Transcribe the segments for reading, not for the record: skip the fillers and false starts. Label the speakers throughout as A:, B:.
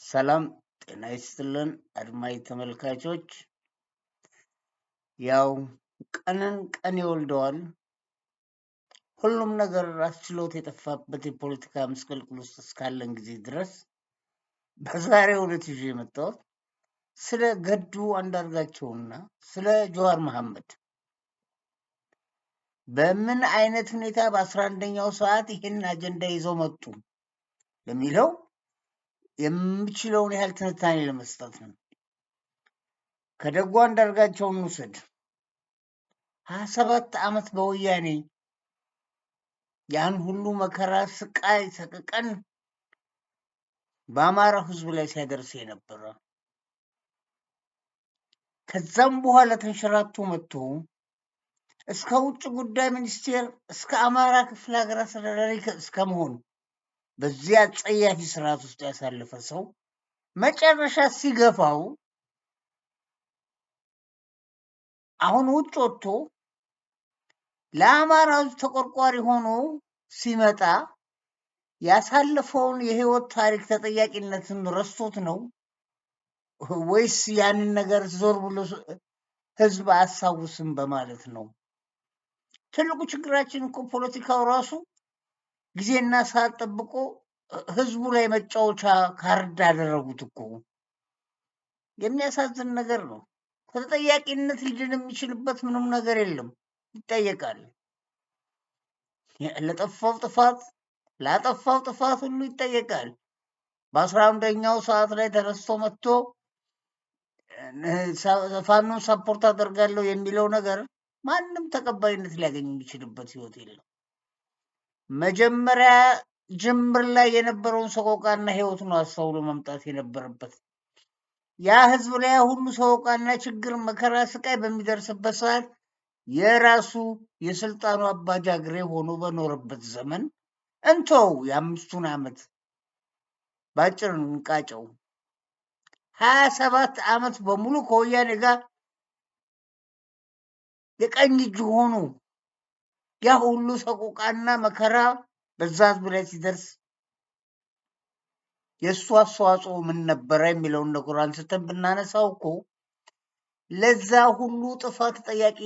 A: ሰላም ጤና ይስጥልን አድማጭ ተመልካቾች። ያው ቀንን ቀን ይወልደዋል። ሁሉም ነገር አስችሎት የጠፋበት የፖለቲካ ምስቅልቅል ውስጥ እስካለን ጊዜ ድረስ በዛሬው ዕለት ይዤ የመጣሁት ስለ ገዱ አንዳርጋቸውና ስለ ጀዋር መሐመድ በምን አይነት ሁኔታ በ11ኛው ሰዓት ይህን አጀንዳ ይዘው መጡ ለሚለው የምችለውን ያህል ትንታኔ ለመስጠት ነው። ከደጉ አንዳርጋቸው እንውሰድ። 27 ዓመት በወያኔ ያን ሁሉ መከራ፣ ስቃይ፣ ሰቀቀን በአማራ ሕዝብ ላይ ሲያደርስ የነበረ ከዛም በኋላ ተንሸራቶ መጥቶ እስከ ውጭ ጉዳይ ሚኒስቴር እስከ አማራ ክፍለ ሀገር አስተዳዳሪ እስከ መሆን በዚያ አጸያፊ ስርዓት ውስጥ ያሳለፈ ሰው መጨረሻ ሲገፋው አሁን ውጭ ወጥቶ ለአማራ ሕዝብ ተቆርቋሪ ሆኖ ሲመጣ ያሳለፈውን የህይወት ታሪክ ተጠያቂነትን ረስቶት ነው ወይስ ያንን ነገር ዞር ብሎ ህዝብ አያስታውስም በማለት ነው? ትልቁ ችግራችን እኮ ፖለቲካው ራሱ ጊዜና ሰዓት ጠብቆ ህዝቡ ላይ መጫወቻ ካርድ አደረጉት እኮ። የሚያሳዝን ነገር ነው። ከተጠያቂነት ሊድን የሚችልበት ምንም ነገር የለም። ይጠየቃል። ለጠፋው ጥፋት ላጠፋው ጥፋት ሁሉ ይጠየቃል። በ11ኛው ሰዓት ላይ ተነስቶ መጥቶ ፋኖን ሰፖርት አደርጋለሁ የሚለው ነገር ማንም ተቀባይነት ሊያገኝ የሚችልበት ህይወት የለም። መጀመሪያ ጅምር ላይ የነበረውን ሰቆቃና ህይወት ነው አስተውሎ መምጣት የነበረበት። ያ ህዝብ ላይ ሁሉ ሰቆቃና ችግር፣ መከራ፣ ስቃይ በሚደርስበት ሰዓት የራሱ የስልጣኑ አባጃግሬ ሆኖ በኖረበት ዘመን እንተው የ5ቱን ዓመት ባጭር እንቃጨው። 27 ዓመት በሙሉ ከወያኔ ጋር የቀኝ እጅ ሆኖ ያ ሁሉ ሰቆቃና መከራ በዛ ህዝብ ላይ ሲደርስ የእሱ አስተዋጽኦ ምን ነበረ የሚለውን ነገር አንስተን ብናነሳው እኮ ለዛ ሁሉ ጥፋት ተጠያቂ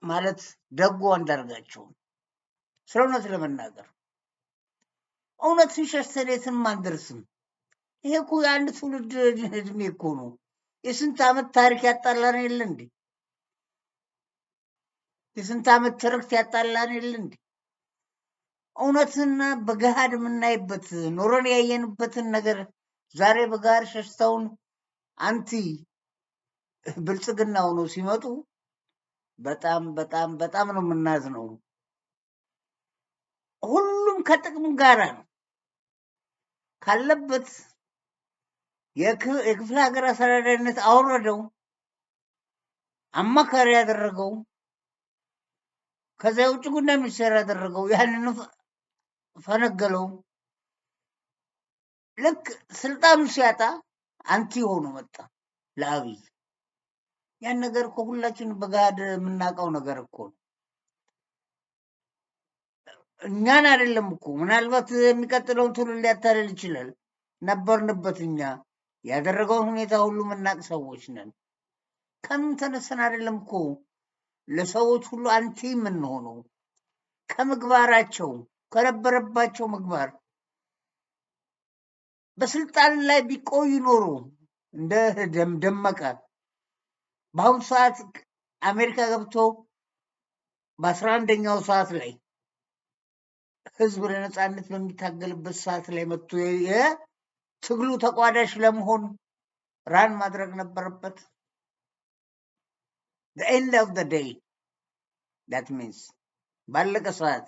A: ማለት ደጉ አንዳርጋቸው። ስለ እውነት ለመናገር እውነትን ሸሽተን የትም አንደርስም። ይሄ እኮ የአንድ ትውልድ እድሜ እኮ ነው። የስንት ዓመት ታሪክ ያጣላን የለ እንዴ? የስንት ዓመት ትርክት ያጣላን የለ እንዴ? እውነትን በገሃድ የምናይበት ኖረን ያየንበትን ነገር ዛሬ በጋር ሸሽተውን አንቲ ብልጽግና ሆነው ሲመጡ በጣም በጣም በጣም ነው የምናዝነው። ሁሉም ከጥቅም ጋር ነው ካለበት የክፍለ ሀገር አስተዳዳሪነት አወረደው፣ አማካሪ ያደረገው፣ ከዛ የውጭ ጉዳይ ሚኒስቴር ያደረገው፣ ያንን ፈነገለው። ልክ ስልጣኑ ሲያጣ አንቲ ሆኖ መጣ ለአብይ። ያን ነገር እኮ ሁላችን በጋድ የምናውቀው ነገር እኮ ነው። እኛን አይደለም እኮ ምናልባት የሚቀጥለውን ትውልድ ሊያታልል ይችላል። ነበርንበት። እኛ ያደረገውን ሁኔታ ሁሉ የምናውቅ ሰዎች ነን። ከምን ተነሰን አይደለም እኮ ለሰዎች ሁሉ አንቲ የምንሆነው ከምግባራቸው ከነበረባቸው ምግባር በስልጣን ላይ ቢቆዩ ኖሮ እንደ ደመቀ በአሁኑ ሰዓት አሜሪካ ገብቶ በ11ኛው ሰዓት ላይ ህዝብ ለነፃነት በሚታገልበት ሰዓት ላይ መጥቶ የትግሉ ተቋዳሽ ለመሆን ራን ማድረግ ነበረበት። the end of the day that means ባለቀ ሰዓት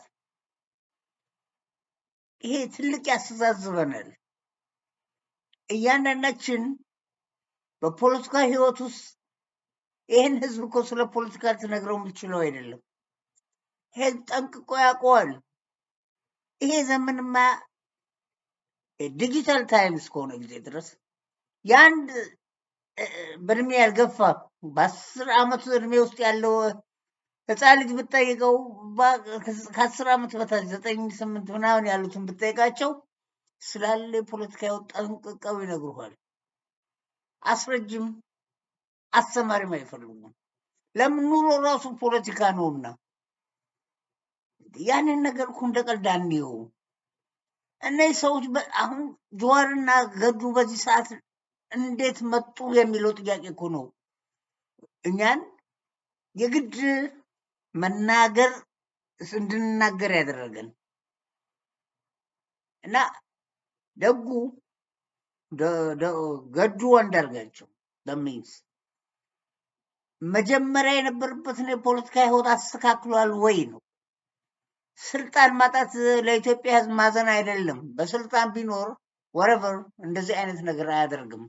A: ይሄ ትልቅ ያስተዛዝበናል። እያንዳንዳችን በፖለቲካ ህይወት ውስጥ ይህን ህዝብ እኮ ስለ ፖለቲካ ልትነግረው የምትችለው አይደለም። ይሄ ጠንቅቆ ያውቀዋል። ይሄ ዘመንማ ዲጂታል ታይምስ ከሆነ ጊዜ ድረስ የአንድ በእድሜ ያልገፋ በ10 ዓመቱ እድሜ ውስጥ ያለው ህፃን ልጅ ብትጠይቀው ከ10 ዓመት በታች 9 8 ምናምን ያሉትን ብትጠይቃቸው ስላለ የፖለቲካ ጠንቅቀው ይነግሩሃል። አስረጅም አስተማሪም አይፈልጉም። ለምን? ኑሮ ራሱ ፖለቲካ ነውና ያንን ነገር እኮ እንደ ቀልድ አንየው። እነዚህ ሰዎች አሁን ጀዋርና ገዱ በዚህ ሰዓት እንዴት መጡ የሚለው ጥያቄ እኮ ነው እኛን የግድ መናገር እንድንናገር ያደረገን። እና ደጉ ገዱ አንዳርጋቸው ሚንስ መጀመሪያ የነበረበትን የፖለቲካ ህይወት አስተካክሏል ወይ ነው። ስልጣን ማጣት ለኢትዮጵያ ህዝብ ማዘን አይደለም። በስልጣን ቢኖር ወረቨር እንደዚህ አይነት ነገር አያደርግም።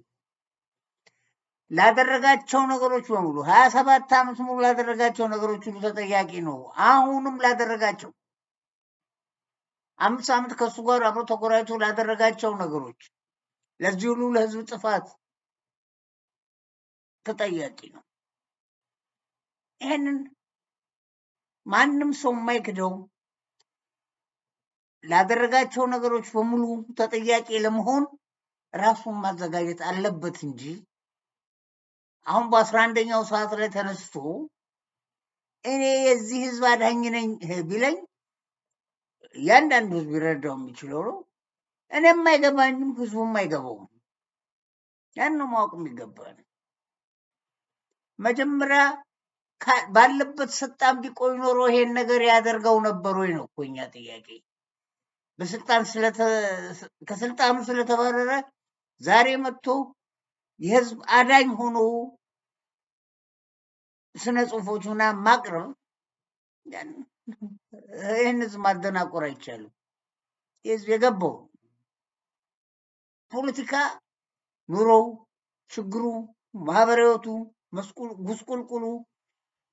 A: ላደረጋቸው ነገሮች በሙሉ 27 ዓመት ሙሉ ላደረጋቸው ነገሮች ሁሉ ተጠያቂ ነው። አሁንም ላደረጋቸው 5 ዓመት ከሱ ጋር አብሮ ተጎራይቶ ላደረጋቸው ነገሮች ለዚህ ሁሉ ለህዝብ ጥፋት ተጠያቂ ነው። ይሄንን ማንም ሰው የማይክደው ላደረጋቸው ነገሮች በሙሉ ተጠያቂ ለመሆን ራሱን ማዘጋጀት አለበት እንጂ አሁን በ11ኛው ሰዓት ላይ ተነስቶ እኔ የዚህ ህዝብ አዳኝ ነኝ ቢለኝ ያንዳንዱ ህዝብ ይረዳው የሚችለው ነው። እኔም አይገባኝም፣ ህዝቡም አይገባውም። ያን ነው ማወቅ የሚገባን። መጀመሪያ ባለበት ስልጣን ቢቆይ ኖሮ ይሄን ነገር ያደርገው ነበር ወይ ነው እኮ እኛ ጥያቄ። ከስልጣኑ ስለተባረረ ዛሬ መጥቶ የህዝብ አዳኝ ሆኖ ስነ ጽሁፎች ምናምን ማቅረብ ይህን ህዝብ ማደናቆር አይቻልም። ህዝብ የገባው ፖለቲካ ኑሮው፣ ችግሩ፣ ማህበራዊቱ፣ ጉስቁልቁሉ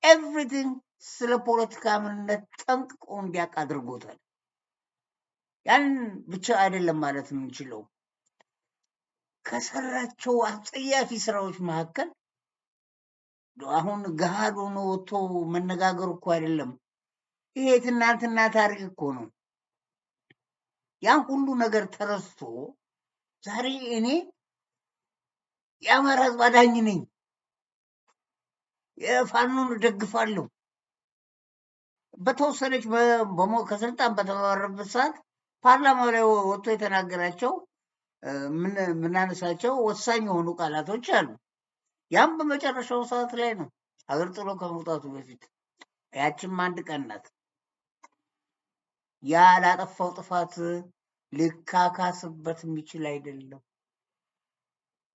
A: ኤቭሪቲንግ ስለ ፖለቲካ ምንነት ጠንቅቆ እንዲያውቅ አድርጎታል። ያን ብቻ አይደለም ማለት የምንችለው ከሰራቸው አጸያፊ ስራዎች መካከል አሁን ገሃድ ሆኖ ወጥቶ መነጋገር እኮ አይደለም። ይሄ ትናንትና ታሪክ እኮ ነው። ያን ሁሉ ነገር ተረስቶ ዛሬ እኔ የአማራ ህዝብ አዳኝ ነኝ፣ የፋኖን እደግፋለሁ በተወሰነች ከስልጣን በተባረረበት ሰዓት ፓርላማ ላይ ወጥቶ የተናገራቸው ምናነሳቸው ወሳኝ የሆኑ ቃላቶች አሉ። ያም በመጨረሻው ሰዓት ላይ ነው፣ ሀገር ጥሎ ከመውጣቱ በፊት። ያችም አንድ ቀን ናት። ያ ላጠፋው ጥፋት ሊካካስበት የሚችል አይደለም።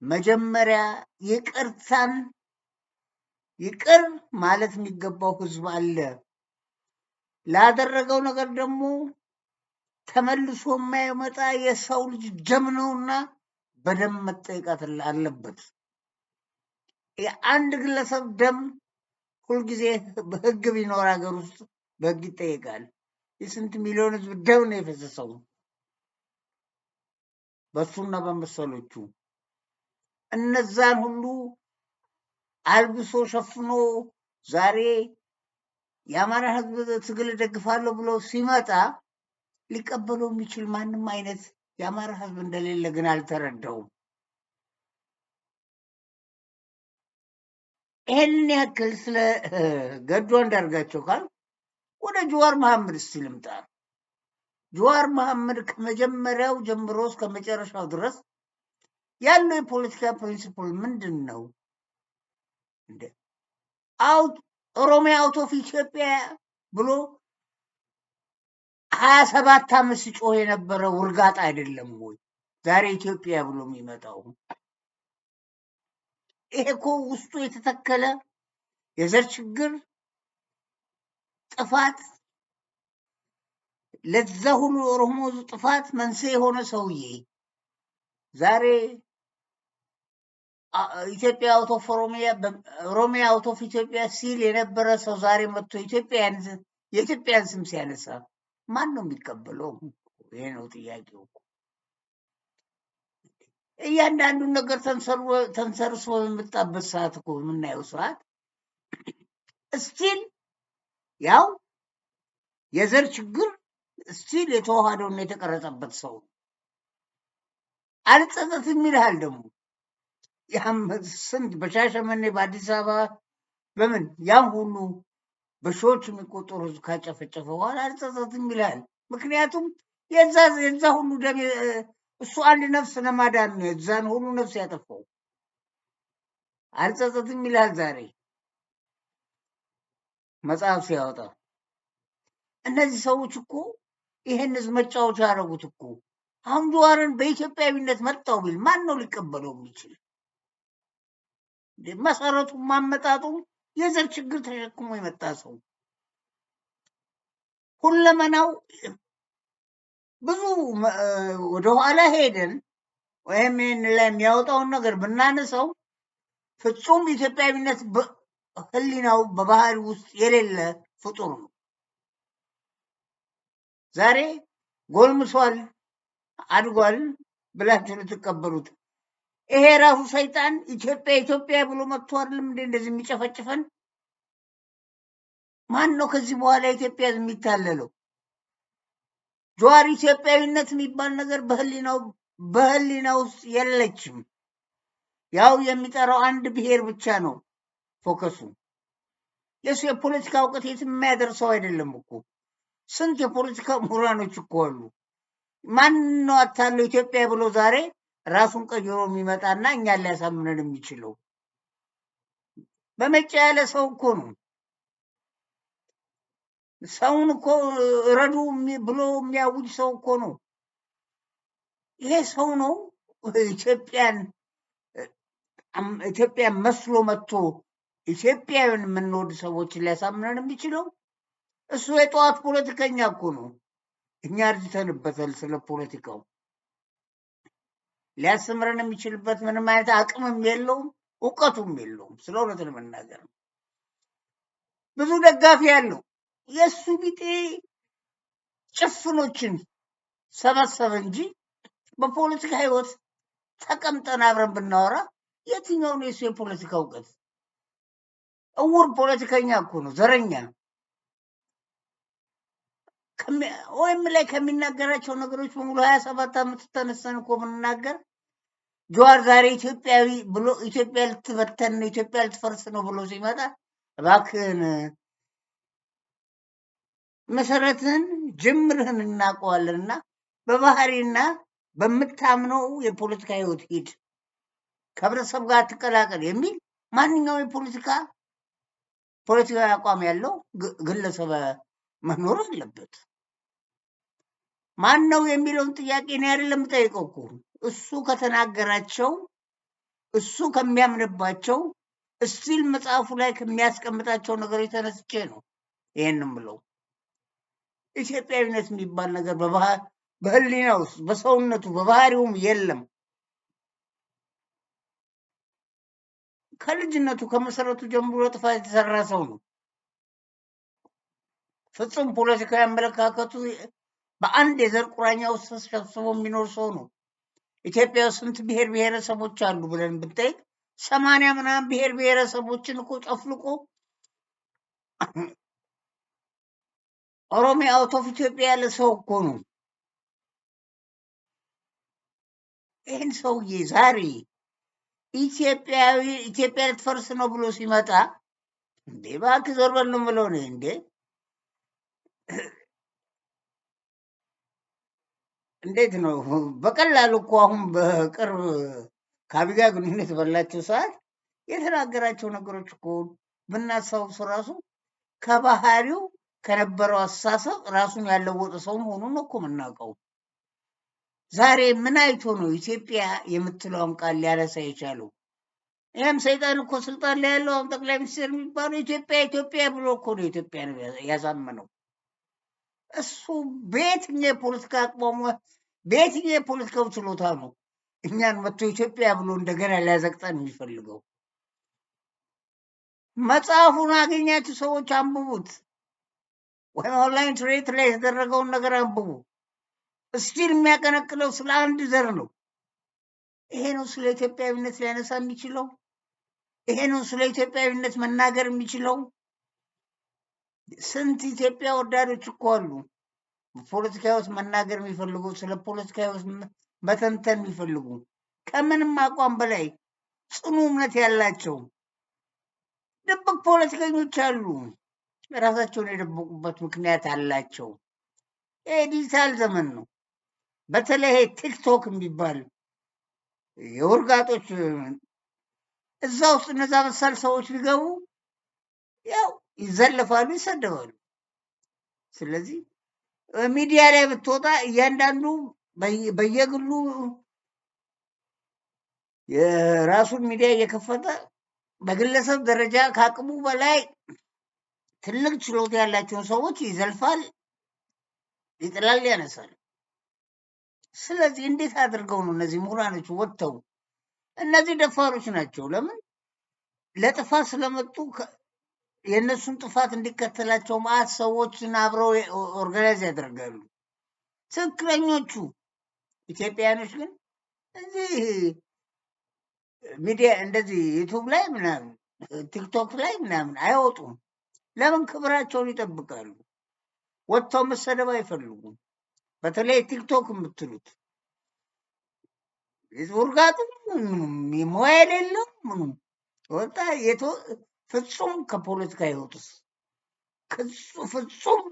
A: መጀመሪያ ይቅር ማለት የሚገባው ህዝብ አለ። ላደረገው ነገር ደግሞ ተመልሶ የማይመጣ የሰው ልጅ ደም ነውና በደም መጠየቃት አለበት። የአንድ ግለሰብ ደም ሁልጊዜ በህግ ቢኖር ሀገር ውስጥ በህግ ይጠየቃል። የስንት ሚሊዮን ህዝብ ደም ነው የፈሰሰው በሱና በመሰሎቹ። እነዛን ሁሉ አልብሶ ሸፍኖ ዛሬ የአማራ ህዝብ ትግል ደግፋለሁ ብሎ ሲመጣ ሊቀበለው የሚችል ማንም አይነት የአማራ ህዝብ እንደሌለ ግን አልተረዳውም። ይሄንን ያክል ስለ ገዱ አንዳርጋቸው ካል ወደ ጀዋር መሐመድ እስቲ ልምጣ። ጀዋር መሐመድ ከመጀመሪያው ጀምሮ እስከ መጨረሻው ድረስ ያለው የፖለቲካ ፕሪንሲፕል ምንድን ነው? ኦሮሚያ አውት ኦፍ ኢትዮጵያ ብሎ 27 ዓመት ሲጮህ የነበረ ውርጋጥ አይደለም ወይ ዛሬ ኢትዮጵያ ብሎ የሚመጣው? ይሄ እኮ ውስጡ የተተከለ የዘር ችግር፣ ጥፋት፣ ለዛ ሁሉ ኦሮሞ ጥፋት መንስኤ የሆነ ሰውዬ ዛሬ ኢትዮጵያ አውት ኦፍ ኦሮሚያ አውት ኦፍ ኢትዮጵያ ሲል የነበረ ሰው ዛሬ መጥቶ የኢትዮጵያን ስም ሲያነሳ ማን ነው የሚቀበለው? ይሄ ነው ጥያቄው። እያንዳንዱን ነገር ተንሰርሶ በመጣበት ሰዓት እኮ የምናየው ሰዓት እስቲል ያው የዘር ችግር ስቲል የተዋሃደውና የተቀረጸበት ሰው አልጸጸትም ይልሃል። ደግሞ ያም ስንት በሻሸመኔ በአዲስ አበባ በምን ያም ሁሉ በሺዎች የሚቆጠሩ ህዝብ ካጨፈጨፈ በኋላ አልጸጸትም ይልሃል። ምክንያቱም የዛ ሁሉ ደም እሱ አንድ ነፍስ ለማዳን ነው የዛን ሁሉ ነፍስ ያጠፋው። አልጸጸትም ይልሃል ዛሬ መጽሐፍ ሲያወጣ። እነዚህ ሰዎች እኮ ይሄን ህዝብ መጫወቻ ያደረጉት እኮ። አሁን ጀዋርን በኢትዮጵያዊነት መጣው ቢል ማን ነው ሊቀበለው የሚችል? መሰረቱ ማመጣጡ የዘር ችግር ተሸክሞ የመጣ ሰው ሁለመናው ብዙ ወደኋላ ሄደን ወይም ይህን ላይ የሚያወጣውን ነገር ብናነሳው ፍጹም ኢትዮጵያዊነት ህሊናው በባህሪ ውስጥ የሌለ ፍጡር ነው። ዛሬ ጎልምሷል አድጓል ብላችሁ ልትቀበሉት፣ ይሄ ራሱ ሰይጣን ኢትዮጵያ ኢትዮጵያ ብሎ መጥቶ አይደለም እንዴ እንደዚህ የሚጨፈጭፈን? ማን ነው ከዚህ በኋላ ኢትዮጵያ የሚታለለው? ጀዋር ኢትዮጵያዊነት የሚባል ነገር በህሊና ውስጥ የለችም። ያው የሚጠራው አንድ ብሔር ብቻ ነው ፎከሱ። የሱ የፖለቲካ እውቀት የትም የሚያደርሰው አይደለም እኮ። ስንት የፖለቲካ ምሁራኖች እኮ አሉ። ማን ነው አታለው ኢትዮጵያ ብሎ ዛሬ ራሱን ቀይሮ የሚመጣና እኛን ሊያሳምነን የሚችለው? በመጫ ያለ ሰው እኮ ነው። ሰውን እኮ ረዱ ብሎ የሚያውጅ ሰው እኮ ነው። ይሄ ሰው ነው ኢትዮጵያን መስሎ መጥቶ ኢትዮጵያውያን የምንወድ ሰዎችን ሊያሳምነን የሚችለው? እሱ የጠዋት ፖለቲከኛ እኮ ነው። እኛ እርጅተንበታል። ስለ ፖለቲካው ሊያስተምረን የሚችልበት ምንም አይነት አቅምም የለውም፣ እውቀቱም የለውም። ስለ እውነት ለመናገር ነው። ብዙ ደጋፊ ያለው የእሱ ቢጤ ጭፍኖችን ሰበሰበ እንጂ በፖለቲካ ህይወት ተቀምጠን አብረን ብናወራ የትኛው ነው የሱ የፖለቲካ እውቀት? እውር ፖለቲከኛ እኮ ነው፣ ዘረኛ። ወይም ላይ ከሚናገራቸው ነገሮች በሙሉ 27 ዓመት ተነስተን እኮ ብንናገር ጀዋር ዛሬ ኢትዮጵያዊ ብሎ ኢትዮጵያ ልትበተን ነው ኢትዮጵያ ልትፈርስ ነው ብሎ ሲመጣ እባክህን መሰረትህን ጅምርህን እናውቀዋለንና በባህሪና በምታምነው የፖለቲካ ህይወት ሂድ፣ ከህብረተሰብ ጋር ትቀላቀል የሚል ማንኛውም ፖለቲካዊ አቋም ያለው ግለሰብ መኖር አለበት። ማን ነው የሚለውን ጥያቄ ነው አይደለም ጠይቀው እኮ እሱ ከተናገራቸው እሱ ከሚያምንባቸው እስቲል መጽሐፉ ላይ ከሚያስቀምጣቸው ነገሮች ተነስቼ ነው ይሄንን ብለው። ኢትዮጵያዊነት የሚባል ነገር በህሊና ውስጥ በሰውነቱ በባህሪውም የለም። ከልጅነቱ ከመሰረቱ ጀምሮ ጥፋት የተሰራ ሰው ነው። ፍጹም ፖለቲካዊ አመለካከቱ በአንድ የዘር ቁራኛ ውስጥ ተሰብስቦ የሚኖር ሰው ነው። ኢትዮጵያ ውስጥ ስንት ብሔር ብሔረሰቦች አሉ ብለን ብንጠይቅ 80 ምናምን ብሔር ብሔረሰቦችን እኮ ጨፍልቆ ኦሮሚያ አውት ኦፍ ኢትዮጵያ ያለ ሰው እኮ ነው። ይህን ሰውዬ ዛሬ ኢትዮጵያ ልትፈርስ ነው ብሎ ሲመጣ እንዴ እባክህ ዞር በል ነው የምለው ነው። እንዴ እንዴት ነው በቀላሉ እኮ አሁን በቅርብ ከአብይ ጋር ግንኙነት ባላቸው ሰዓት የተናገራቸው ነገሮች እኮ ብናስታውስ ራሱ ከባህሪው ከነበረው አስተሳሰብ ራሱን ያለወጠ ሰው መሆኑን ነው እኮ የምናውቀው። ዛሬ ምን አይቶ ነው ኢትዮጵያ የምትለውን ቃል ሊያነሳ የቻለው? ይህም ሰይጣን እኮ ስልጣን ላይ ያለው አሁን ጠቅላይ ሚኒስትር የሚባለው ኢትዮጵያ ብሎ እኮ ነው ኢትዮጵያ ያሳመነው። እሱ በየትኛው የፖለቲካ አቋሙ በየትኛው የፖለቲካው ችሎታ ነው እኛን መጥቶ ኢትዮጵያ ብሎ እንደገና ሊያዘቅጠን የሚፈልገው? መጽሐፉን አገኛችሁ ሰዎች አንብቡት፣ ወይም ኦንላይን ትሬት ላይ የተደረገውን ነገር አንብቡ። እስቲል የሚያቀነቅለው ስለ አንድ ዘር ነው። ይሄ ነው ስለ ኢትዮጵያዊነት ሊያነሳ የሚችለው? ይሄ ነው ስለ ኢትዮጵያዊነት መናገር የሚችለው? ስንት ኢትዮጵያ ወዳዶች እኮ አሉ ፖለቲካ ውስጥ መናገር የሚፈልጉ ስለ ፖለቲካ ውስጥ መተንተን የሚፈልጉ ከምንም አቋም በላይ ጽኑ እምነት ያላቸው ድብቅ ፖለቲከኞች አሉ። ራሳቸውን የደበቁበት ምክንያት አላቸው። ዲጂታል ዘመን ነው። በተለይ ቲክቶክ የሚባል የውርጋጦች እዛ ውስጥ እነዛ መሳል ሰዎች ሊገቡ ያው ይዘለፋሉ፣ ይሰደባሉ። ስለዚህ ሚዲያ ላይ ብትወጣ እያንዳንዱ በየግሉ የራሱን ሚዲያ እየከፈተ በግለሰብ ደረጃ ከአቅሙ በላይ ትልቅ ችሎታ ያላቸውን ሰዎች ይዘልፋል፣ ይጥላል፣ ያነሳል። ስለዚህ እንዴት አድርገው ነው እነዚህ ምሁራኖች ወጥተው እነዚህ ደፋሮች ናቸው። ለምን ለጥፋት ስለመጡ የእነሱን ጥፋት እንዲከተላቸው ማለት ሰዎችን አብረው ኦርጋናይዝ ያደርጋሉ። ትክክለኞቹ ኢትዮጵያኖች ግን እዚህ ሚዲያ እንደዚህ ዩቱብ ላይ ምናምን ቲክቶክ ላይ ምናምን አይወጡም። ለምን? ክብራቸውን ይጠብቃሉ። ወጥተው መሰደብ አይፈልጉም። በተለይ ቲክቶክ የምትሉት ውርጋጡ ሞባይል የለው ምኑም ወጣ ፍጹም ከፖለቲካ ህይወትስ ፍጹም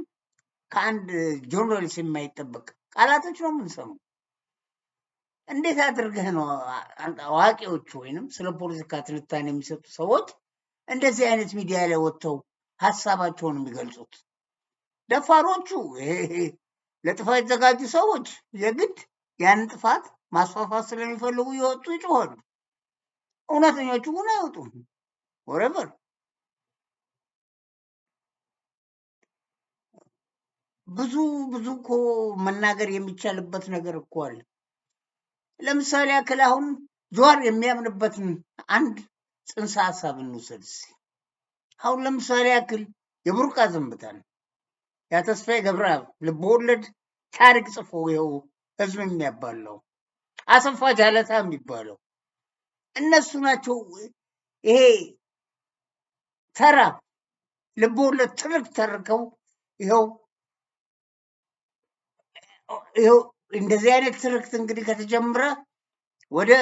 A: ከአንድ ጆርናሊስት የማይጠበቅ ቃላቶች ነው የምንሰማው። እንዴት አድርገህ ነው አዋቂዎቹ ወይንም ስለ ፖለቲካ ትንታኔ የሚሰጡ ሰዎች እንደዚህ አይነት ሚዲያ ላይ ወጥተው ሀሳባቸውን የሚገልጹት? ደፋሮቹ ለጥፋት የተዘጋጁ ሰዎች የግድ ያንን ጥፋት ማስፋፋት ስለሚፈልጉ ይወጡ ይጮኋሉ። እውነተኞቹ ግን አይወጡም። ወረበር ብዙ እኮ መናገር የሚቻልበት ነገር እኮ አለ። ለምሳሌ ያክል አሁን ጀዋር የሚያምንበትን አንድ ጽንሰ ሀሳብ እንውሰድ። አሁን ለምሳሌ ያክል የቡርቃ ዝምብታን ያ ተስፋዬ ገብረአብ ልቦወለድ ታሪክ ጽፎ ይኸው ህዝብ የሚያባለው አሰፋ ጃለታ የሚባለው እነሱ ናቸው። ይሄ ተራ ልቦወለድ ትርክ ተርከው ይኸው እንደዚህ አይነት ትርክት እንግዲህ ከተጀመረ ወደ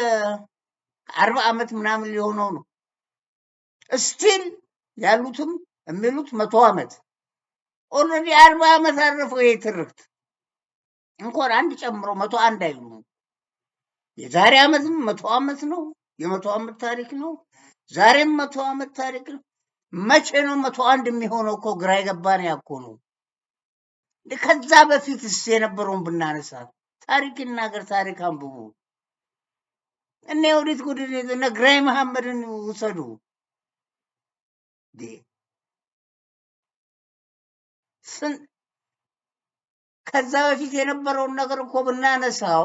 A: 40 ዓመት ምናምን ሊሆነው ነው። እስቲል ያሉትም የሚሉት 100 ዓመት ኦልሬዲ 40 ዓመት አረፈው። ይሄ ትርክት እንኳን አንድ ጨምሮ 101 አይሉም። የዛሬ ዓመትም 100 ዓመት ነው። የ100 ዓመት ታሪክ ነው። ዛሬም 100 ዓመት ታሪክ ነው። መቼ ነው 101 የሚሆነው? እኮ ግራ የገባን ያኮ ነው። ከዛ በፊትስ የነበረውን ብናነሳ ታሪክ ይናገር፣ ታሪክ አንብቡ። እነ የወዲት ጉድን እነ ግራኝ መሐመድን ውሰዱ። ከዛ በፊት የነበረውን ነገር እኮ ብናነሳው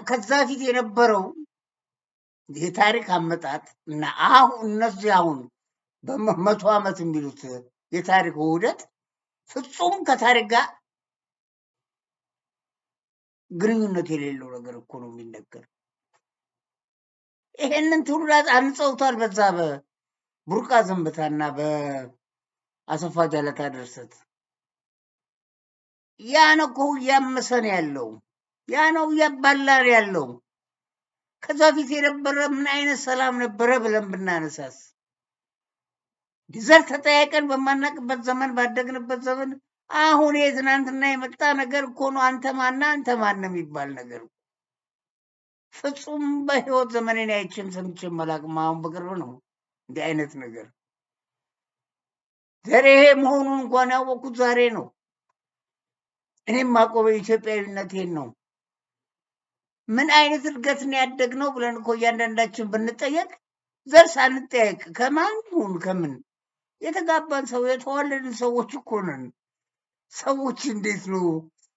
A: ከዛ በፊት የነበረው የታሪክ አመጣጥ እና አሁን እነዚህ አሁን በ100 ዓመት የሚሉት የታሪክ ውህደት ፍጹም ከታሪክ ጋር ግንኙነት የሌለው ነገር እኮ ነው የሚነገር። ይሄንን ትውልድ አንጸውታል። በዛ በቡርቃ ዝምብታና በአሰፋ ጃለታ ድርሰት ያ ነው እኮ እያመሰን ያለው፣ ያ ነው እያባላን ያለው። ከዛ ፊት የነበረ ምን አይነት ሰላም ነበረ ብለን ብናነሳስ ዘር ተጠያይቀን በማናቅበት ዘመን ባደግንበት ዘመን አሁን የትናንትና የመጣ ነገር እኮ ነው። አንተ ማና አንተ ማን የሚባል ነገር ፍጹም በህይወት ዘመኔን አይቼም ሰምቼም አላቅም። አሁን በቅርብ ነው እንዲህ አይነት ነገር ዘሬ መሆኑን እንኳን ያወቅኩት ዛሬ ነው። እኔም ማቆበ ኢትዮጵያዊነቴን ነው። ምን አይነት እድገትን ያደግነው ብለን እኮ እያንዳንዳችን ብንጠየቅ ዘር ሳንጠየቅ ከማን ይሁን ከምን የተጋባን ሰው የተዋለድን ሰዎች እኮ ነን። ሰዎች እንዴት ነው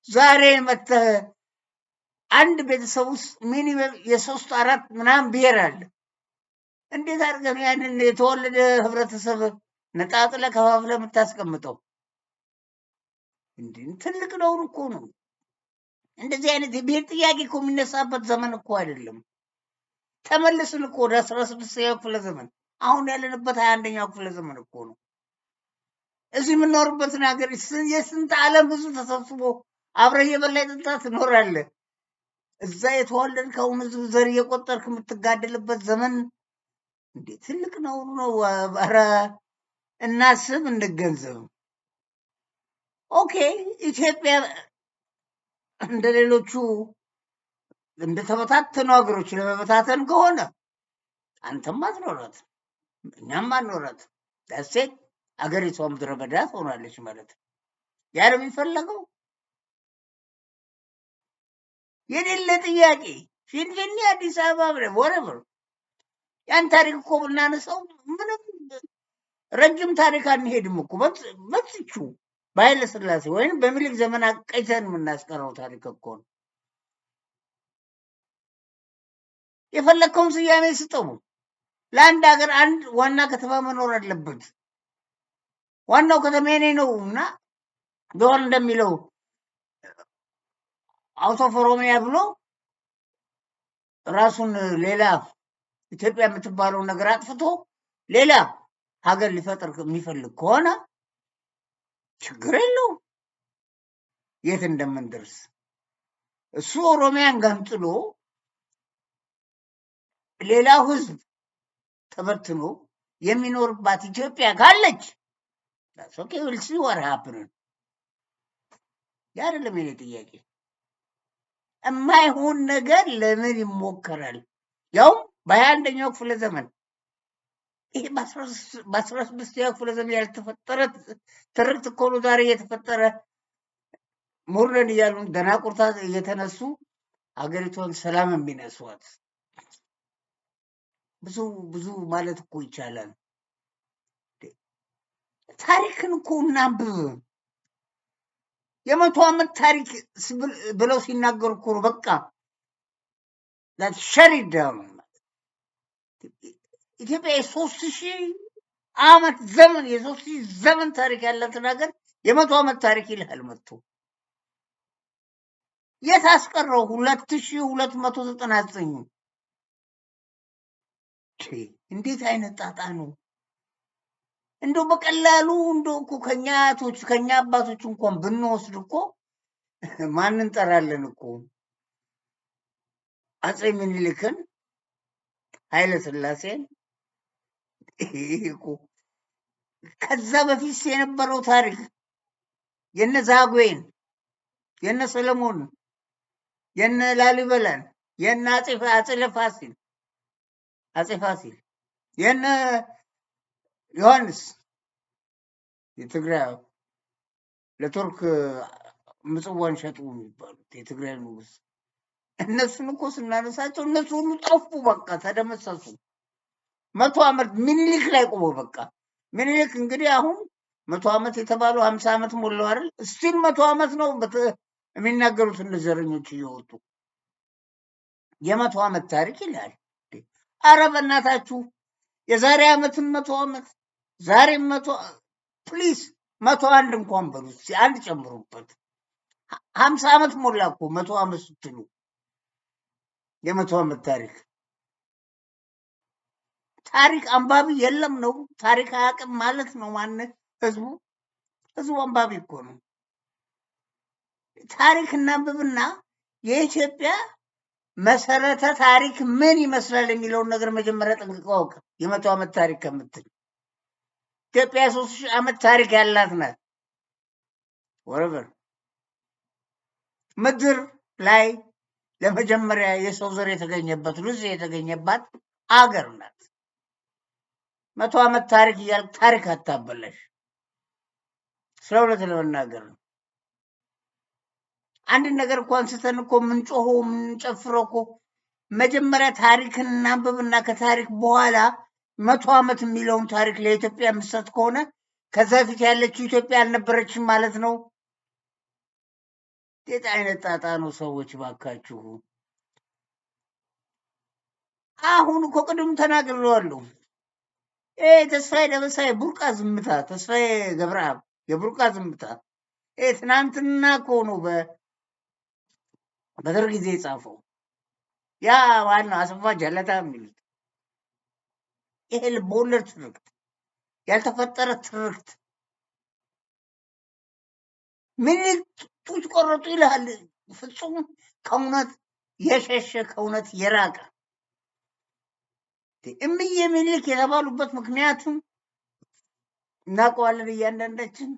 A: ዛሬ መተህ አንድ ቤተሰብ ውስጥ ሚኒመም የ3 4 ምናምን ብሔር አለ። እንዴት አድርገህ ያንን የተወለደ ህብረተሰብ ነጣጥለ ከፋፍለ የምታስቀምጠው? እንዴ ትልቅ ነውር እኮ ነው። እንደዚህ አይነት የብሔር ጥያቄ እኮ የሚነሳበት ዘመን እኮ አይደለም። ተመለስን እኮ ወደ 16ኛው ክፍለ ዘመን። አሁን ያለንበት 21ኛው ክፍለ ዘመን እኮ ነው። እዚህ የምንኖርበትን ሀገር የስንት ዓለም ህዝብ ተሰብስቦ አብረህ እየበላ የጠጣ ትኖራለህ። እዛ የተወለድከውን ህዝብ ዘር እየቆጠርክ የምትጋደልበት ዘመን እንዴ ትልቅ ነውር ነው። ኧረ እናስብ፣ እንገንዘብ። ኦኬ ኢትዮጵያ እንደ ሌሎቹ እንደተበታተኑ ሀገሮች ለመበታተን ከሆነ አንተም አትኖራት እኛም አትኖራት ዳሴት አገሪቷ ምድረ በዳ ትሆናለች ማለት ነው። ያ ነው የሚፈለገው። የሌለ ጥያቄ ፊንፊኔ፣ አዲስ አበባ ወረቨር ያን ታሪክ እኮ ብናነሳው ምንም ረጅም ታሪክ አንሄድም እኮ በትቹ በኃይለ ሥላሴ ወይም በሚኒልክ ዘመን አቀይተን የምናስቀረው ታሪክ እኮ ነው። የፈለግከውን ስያሜ ስጠው። ለአንድ ሀገር አንድ ዋና ከተማ መኖር አለበት። ዋናው ከተማ የኔ ነው እና ዶር እንደሚለው አውቶ ኦሮሚያ ብሎ ራሱን ሌላ ኢትዮጵያ የምትባለው ነገር አጥፍቶ ሌላ ሀገር ሊፈጥር የሚፈልግ ከሆነ ችግር የለው የት እንደምንደርስ። እሱ ኦሮሚያን ገንጥሎ ሌላው ህዝብ ተበትኖ የሚኖርባት ኢትዮጵያ ካለች ኦኬ ዊል ሲ ዋት ሃፕንስ። ያ አይደለም የኔ ጥያቄ። የማይሆን ነገር ለምን ይሞከራል? ያውም በ21ኛው ክፍለ ዘመን ይሄ በ16ኛው ክፍለ ዘመን ያልተፈጠረ ትርክት እኮ ነው ዛሬ እየተፈጠረ ሙርነን እያሉ ደናቁርታ እየተነሱ ሀገሪቷን ሰላም የሚነሷት። ብዙ ብዙ ማለት እኮ ይቻላል። ታሪክን እኮ እናንብብ። የመቶ ዓመት ታሪክ ብለው ሲናገሩ እኮ ነው በቃ ሸሪት ዳውን። ኢትዮጵያ የ3000 ዓመት ዘመን የ3000 ዘመን ታሪክ ያላትን ሀገር የመቶ ዓመት ታሪክ ይልሃል መጥቶ የት አስቀረው? 2299 እንዴት አይነት ጣጣ ነው! እንደው በቀላሉ እንደው እኮ ከኛ አያቶች ከኛ አባቶች እንኳን ብንወስድ እኮ ማን እንጠራለን እኮ አፄ ምኒልክን፣ ኃይለ ሥላሴን እኮ ከዛ በፊት የነበረው ታሪክ የነ ዛጉዌን፣ የነ ሰለሞን፣ የነ ላሊበላን፣ የነ አፄ ፋሲል፣ የነ ዮሐንስ የትግራይ ለቱርክ ምጽዋን ሸጡ የሚባሉት የትግራይ ንጉስ፣ እነሱን እኮ ስናነሳቸው እነሱ ሁሉ ጠፉ፣ በቃ ተደመሰሱ። 100 ዓመት ምኒልክ ላይ ቆሞ በቃ ምኒልክ እንግዲህ አሁን 100 ዓመት የተባለው 50 ዓመት ሞላው አይደል? እስቲል 100 ዓመት ነው የሚናገሩት እነዘረኞች እየወጡ የ100 ዓመት ታሪክ ይላል። አረ በእናታችሁ የዛሬ ዓመትም 100 ዓመት ዛሬም 100 ፕሊዝ 101 እንኳን በሉ እስኪ አንድ ጨምሩበት። 50 ዓመት ሞላ እኮ 100 ዓመት ስትሉ የ100 ዓመት ታሪክ አንባቢ የለም ነው። ታሪክ አያውቅም ማለት ነው። ማን ህዝቡ አንባቢ እኮ ነው። ታሪክ እናንብብና የኢትዮጵያ መሰረተ ታሪክ ምን ይመስላል የሚለውን ነገር መጀመሪያ ጠንቅቀው አውቅ። የ100 ዓመት ታሪክ ከምትል ኢትዮጵያ 3000 ዓመት ታሪክ ያላት ናት። ወረቨር ምድር ላይ ለመጀመሪያ የሰው ዘር የተገኘበት ሉዝ የተገኘባት አገር ናት። 100 ዓመት ታሪክ እያልክ ታሪክ አታበላሽ። ስለ እውነት ለመናገር ነው። አንድ ነገር እኮ አንስተን እኮ የምንጮኸው የምንጨፍረው እኮ መጀመሪያ ታሪክን እናንብብና ከታሪክ በኋላ 100 ዓመት የሚለውን ታሪክ ለኢትዮጵያ የምትሰጥ ከሆነ ከዛ ፊት ያለችው ኢትዮጵያ አልነበረችም ማለት ነው። የት አይነት ጣጣ ነው ሰዎች ባካችሁ። አሁን እኮ ቅድም ተናግሬዋለሁ። ተስፋዬ ደበሳይ ቡርቃ ዝምታ፣ ተስፋዬ ገብረአብ የቡርቃ ዝምታ ትናንትና እኮ ነው በደርግ ጊዜ የጻፈው። ያ ዋናው አሰፋ ጀለታ የሚሉት ይሄ ልቦለድ ትርክት፣ ያልተፈጠረ ትርክት ምኒልክ ጡት ቆረጡ ይልሃል። ፍጹም ከእውነት የሸሸ ከእውነት የራቀ እምዬ ምኒልክ የተባሉበት ምክንያቱም እናውቀዋለን እያንዳንዳችን።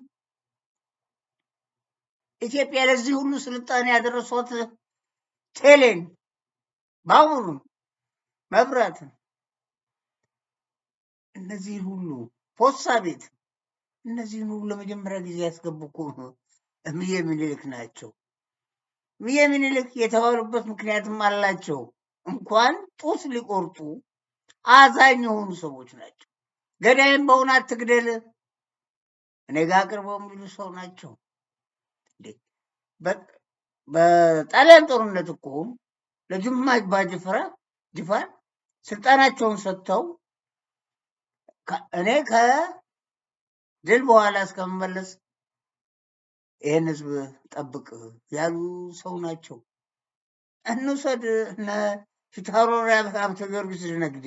A: ኢትዮጵያ ለዚህ ሁሉ ስልጣኔ ያደረሷት ቴሌን፣ ባቡሩን፣ መብራትን፣ እነዚህን ሁሉ ፖስታ ቤት፣ እነዚህን ሁሉ ለመጀመሪያ ጊዜ ያስገቡ እኮ እምዬ ምኒልክ ናቸው። እምዬ ምኒልክ የተባሉበት ምክንያትም አላቸው። እንኳን ጡት ሊቆርጡ አዛኝ የሆኑ ሰዎች ናቸው። ገዳይም በእውነት አትግደል እኔ ጋ አቅርበው የሚሉ ሰው ናቸው። በጣሊያን ጦርነት እኮ ለጅማ አባጅፋር ስልጣናቸውን ሰጥተው እኔ ከድል በኋላ እስከምመለስ ይህን ህዝብ ጠብቅ ያሉ ሰው ናቸው። እንውሰድ እነ ፊታውራሪ ሀብተ ጊዮርጊስ ነግዴ፣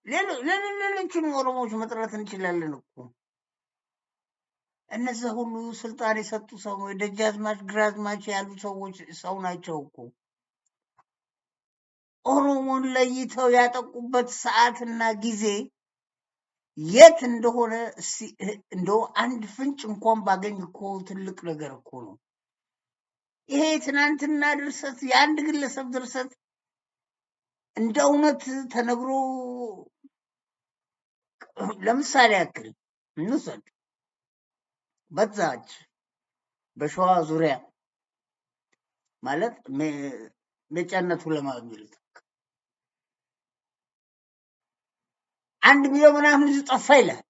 A: ሌሎችን ኦሮሞዎች መጥራት እንችላለን እኮ። እነዚያ ሁሉ ስልጣን የሰጡ ሰዎች ደጃዝማች ግራዝማች ያሉ ሰዎች ሰው ናቸው እኮ። ኦሮሞን ለይተው ያጠቁበት ሰዓትና ጊዜ የት እንደሆነ እንደው አንድ ፍንጭ እንኳን ባገኝ እኮ ትልቅ ነገር እኮ ነው። ይሄ ትናንትና ድርሰት የአንድ ግለሰብ ድርሰት እንደ እውነት ተነግሮ ለምሳሌ ያክል እንውሰድ። በዛች በሸዋ ዙሪያ ማለት ሜጫነቱ ለማግኘት 1 ሚሊዮን ምናምን ህዝብ ጠፋ ይላል።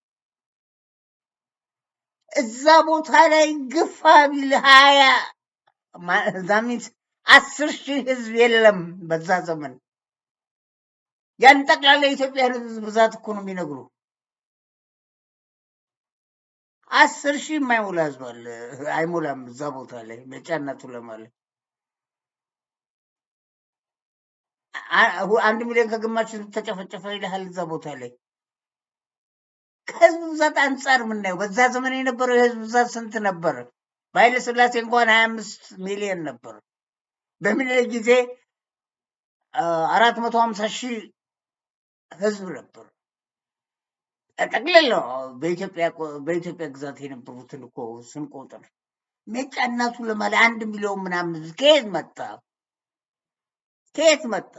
A: እዛ ቦታ ላይ ግፋ ቢል 20 ዛሚት 10,000 ህዝብ የለም በዛ ዘመን። ያን ጠቅላላ የኢትዮጵያ ህዝብ ብዛት እኮ ነው የሚነግሩ። 10,000 የማይሞላ ህዝብ አለ፣ አይሞላም እዛ ቦታ ላይ ሜጫነቱ ለማለት 1 ሚሊዮን ከግማሽ ተጨፈጨፈ ይልሃል እዛ ቦታ ላይ። ከህዝብ ብዛት አንጻር የምናየው በዛ ዘመን የነበረው የህዝብ ብዛት ስንት ነበር? በኃይለ ሥላሴ እንኳን 25 ሚሊዮን ነበር። በምኒልክ ጊዜ 450,000 ህዝብ ነበር። ጠቅላላው በኢትዮጵያ ግዛት የነበሩትን እኮ ስንቆጥር ሜጫነቱ ለማለት 1 ሚሊዮን ምናምን ከየት መጣ? ከየት መጣ?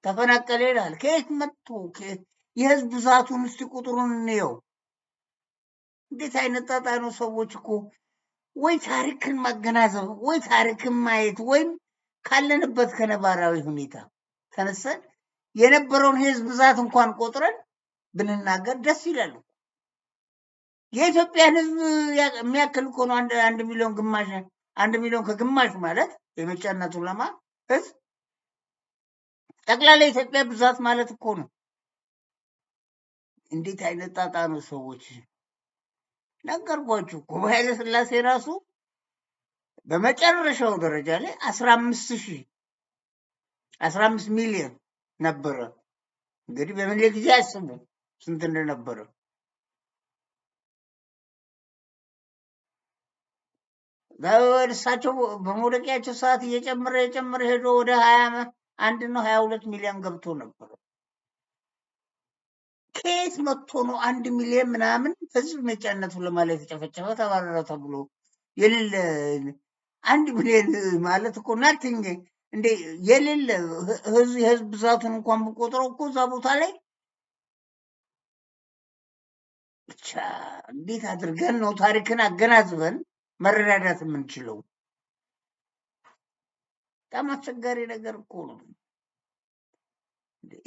A: ተፈናቀለ ይላል። ከየት መጥቶ? የህዝብ ብዛቱን እስቲ ቁጥሩን እንየው። እንዴት አይነት ጣጣ ነው! ሰዎች እኮ ወይ ታሪክን ማገናዘብ ወይ ታሪክን ማየት ወይም ካለንበት ከነባራዊ ሁኔታ ተነሰን የነበረውን የህዝብ ብዛት እንኳን ቆጥረን ብንናገር ደስ ይላል። የኢትዮጵያን ህዝብ የሚያክል እኮ ነው 1 ሚሊዮን ግማሽ 1 ሚሊዮን ከግማሽ ማለት የሜጫነቱ ለማ ህዝብ ጠቅላላ የኢትዮጵያ ብዛት ማለት እኮ ነው። እንዴት አይነት ጣጣ ነው ሰዎች! ነገርኳችሁ እኮ በኃይለ ሥላሴ ራሱ በመጨረሻው ደረጃ ላይ 15 ሚሊዮን ነበረ። እንግዲህ በምኒልክ ጊዜ አስቡ ስንት እንደነበረ። እሳቸው በመውደቂያቸው ሰዓት እየጨመረ ሄዶ ወደ 21 ነው 22 ሚሊዮን ገብቶ ነበር። ከየት መጥቶ ነው 1 ሚሊዮን ምናምን ህዝብ ሜጫነቱ ለማለት የተጨፈጨፈ ተባረረ ተብሎ የሌለ 1 ሚሊዮን ማለት እኮ ናቲንግ እንዴ! የሌለ የህዝብ ብዛቱን እንኳን ብቆጥረው እኮ እዛ ቦታ ላይ ብቻ እንዴት አድርገን ነው ታሪክን አገናዝበን መረዳዳት የምንችለው? በጣም አስቸጋሪ ነገር እኮ ነው።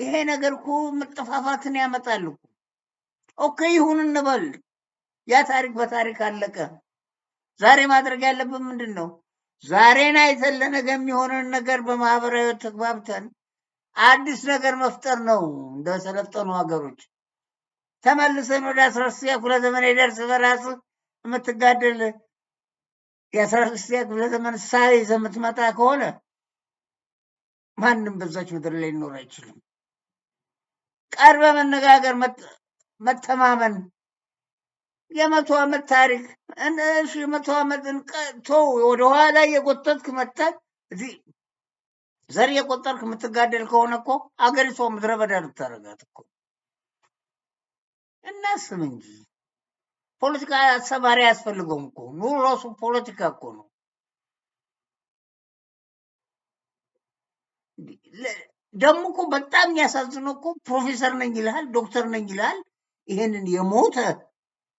A: ይሄ ነገር እኮ መጠፋፋትን ያመጣል እኮ። ኦኬ ይሁን እንበል፣ ያ ታሪክ በታሪክ አለቀ። ዛሬ ማድረግ ያለብን ምንድን ነው? ዛሬን አይተን ለነገ የሚሆንን ነገር በማህበራዊ ተግባብተን አዲስ ነገር መፍጠር ነው። እንደሰለጠኑ ሀገሮች ተመልሰን ወደ 16ኛ ክፍለ ዘመን የደርስ በራስ የምትጋደል የ16ኛ ክፍለ ዘመን ሳይ ይዘህ የምትመጣ ከሆነ ማንም በዛች ምድር ላይ ሊኖር አይችልም። ቀርበ መነጋገር፣ መተማመን የመቶ ዓመት ታሪክ እሺ፣ የመቶ ዓመትን ተው፣ ወደኋላ የጎተትክ መጥተህ እዚህ ዘር የቆጠርክ የምትጋደል ከሆነ እኮ አገሪቷ ምድረ በዳ ልታረጋት እኮ። እናስብ እንጂ ፖለቲካ አሰባሪ አያስፈልገውም እኮ። ኑሮ ራሱ ፖለቲካ እኮ ነው። ደግሞ እኮ በጣም የሚያሳዝነው እኮ ፕሮፌሰር ነኝ ይልሃል፣ ዶክተር ነኝ ይልሃል። ይሄንን የሞተ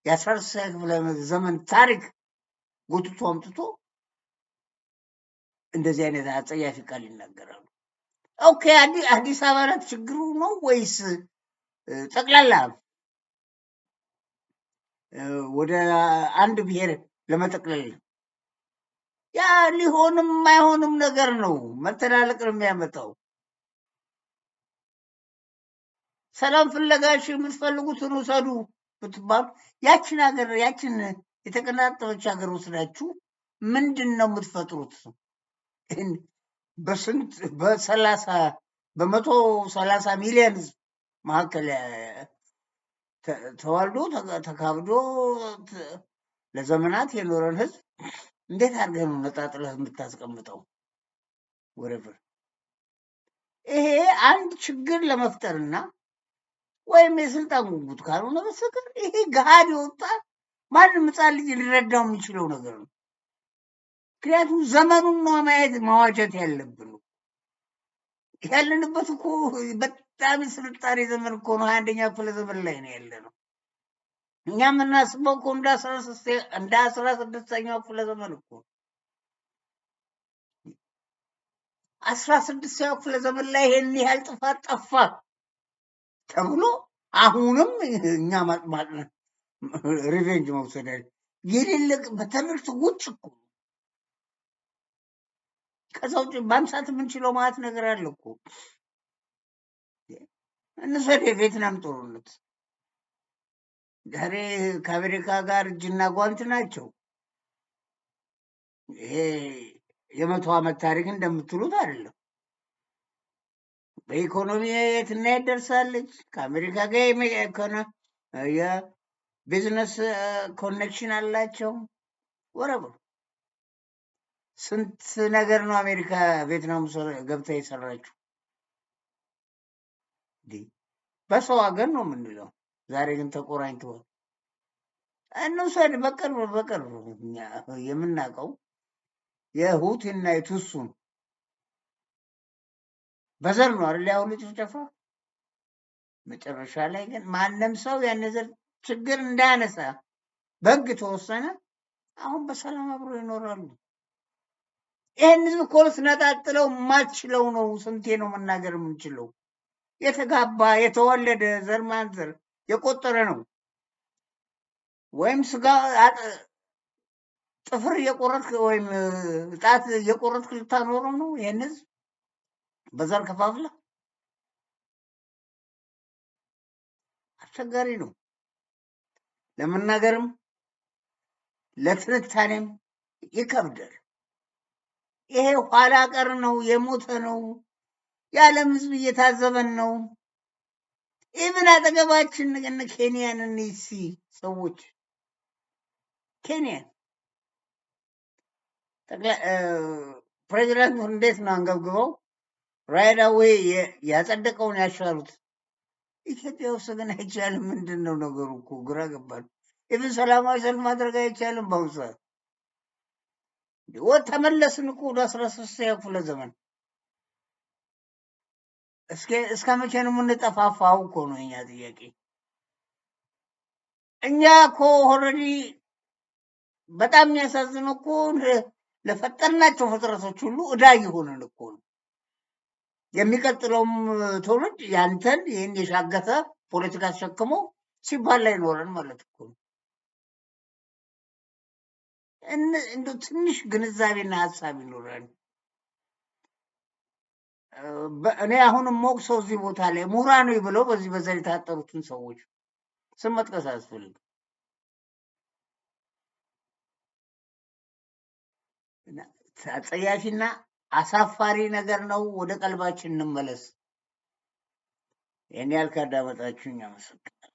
A: የ16ኛ ክፍለ ዘመን ታሪክ ጎትቶ አምጥቶ እንደዚህ አይነት አጸያፊ ቃል ይናገራሉ። ኦኬ፣ አዲስ አበባ ናት ችግሩ ነው ወይስ ጠቅላላ ወደ አንድ ብሔር ለመጠቅለል? ያ ሊሆንም የማይሆንም ነገር ነው። መተላለቅ ነው የሚያመጣው። ሰላም ፍለጋሽ የምትፈልጉትን ውሰዱ ብትባሉ ያችን ሀገር ያችን የተቀናጠበች ሀገር ወስዳችሁ ምንድን ነው የምትፈጥሩት? በስንት በ130 ሚሊዮን ህዝብ መካከል ተዋልዶ ተካብዶ ለዘመናት የኖረን ህዝብ እንዴት አድርገህ ነው ነጣጥለህ የምታስቀምጠው? ወረበር ይሄ አንድ ችግር ለመፍጠርና ወይም የስልጣን ጉጉት ካልሆነ በስተቀር ይሄ ገሃድ የወጣ ማንም ህፃን ልጅ ሊረዳው የሚችለው ነገር ነው። ምክንያቱም ዘመኑን ነው ማየት ማዋጀት ያለብን። ያለንበት እኮ በጣም የስልጣኔ ዘመን እኮ ነው። 21ኛ ክፍለ ዘመን ላይ ነው ያለ ነው። እኛ የምናስበው እኮ እንደ 16ኛው ክፍለ ዘመን እኮ 16ኛው ክፍለ ዘመን ላይ ይሄን ያህል ጥፋት ጠፋ ተብሎ አሁንም እኛ ሪቬንጅ መውሰድ የሌለ በትምህርት ውጭ እኮ ከዛ ውጭ ማንሳት የምንችለው ማለት ነገር አለ እኮ። እንውሰድ የቪየትናም ጦርነት። ዛሬ ከአሜሪካ ጋር እጅና ጓንት ናቸው። ይሄ የ100 ዓመት ታሪክ እንደምትሉት አይደለም። በኢኮኖሚ የትና የት ደርሳለች። ከአሜሪካ ጋር የቢዝነስ ኮኔክሽን አላቸው። ወረበ ስንት ነገር ነው አሜሪካ ቪየትናም ገብታ የሰራችው። በሰው ሀገር ነው የምንለው። ዛሬ ግን ተቆራኝተዋል። እንውሰድ በቅርብ የምናውቀው የሁቲና የቱሱን በዘር ነው አይደል? ያው ጭፍጨፋ መጨረሻ ላይ ግን ማንም ሰው ያን ዘር ችግር እንዳያነሳ በህግ ተወሰነ። አሁን በሰላም አብሮ ይኖራሉ። ይህን ህዝብ እኮ ልትነጣጥለው የማትችለው ነው። ስንቴ ነው መናገር የምንችለው? የተጋባ የተወለደ ዘር ማንዘር የቆጠረ ነው። ወይም ስጋ ጥፍር እየቆረጥክ ወይም ጣት እየቆረጥክ ልታኖረው ነው ይህን ህዝብ በዘር ከፋፍለ? አስቸጋሪ ነው ለመናገርም ለትንታኔም ይከብዳል። ይሄ ኋላ ቀር ነው፣ የሞተ ነው። የዓለም ህዝብ እየታዘበን ነው። ኢቭን አጠገባችን እነ ኬንያን እኒሲ ሰዎች ኬንያ ፕሬዚዳንቱ እንዴት ነው አንገብግበው ራይት አዌይ ያጸደቀውን ያሻሩት። ኢትዮጵያ ውስጥ ግን አይቻልም። ምንድን ነው ነገሩ? እኮ ግራ ገባል። ኢቭን ሰላማዊ ሰልፍ ማድረግ አይቻልም በአሁኑ ሰዓት። ተመለስን እኮ ወደ 16ኛ ክፍለ ዘመን። እስከ መቼ ነው የምንጠፋፋው? እኮ ነው የኛ ጥያቄ። እኛ እኮ ኦልሬዲ በጣም የሚያሳዝነው እኮ ለፈጠርናቸው ፍጥረቶች ሁሉ እዳ እየሆንን እኮ ነው። የሚቀጥለውም ትውልድ ያንተን ይህን የሻገተ ፖለቲካ ተሸክሞ ሲባል ላይ ኖረን ማለት እኮ ነው። እንደ ትንሽ ግንዛቤና ሀሳብ ይኖራል። እኔ አሁንም ሞቅ ሰው እዚህ ቦታ ላይ ምሁራኑ ብለው በዚህ በዘር የታጠሩትን ሰዎች ስም መጥቀስ አያስፈልግም። አጸያፊና አሳፋሪ ነገር ነው። ወደ ቀልባችን እንመለስ። ይህን ያህል ካዳመጣችሁኝ አመሰግናለሁ።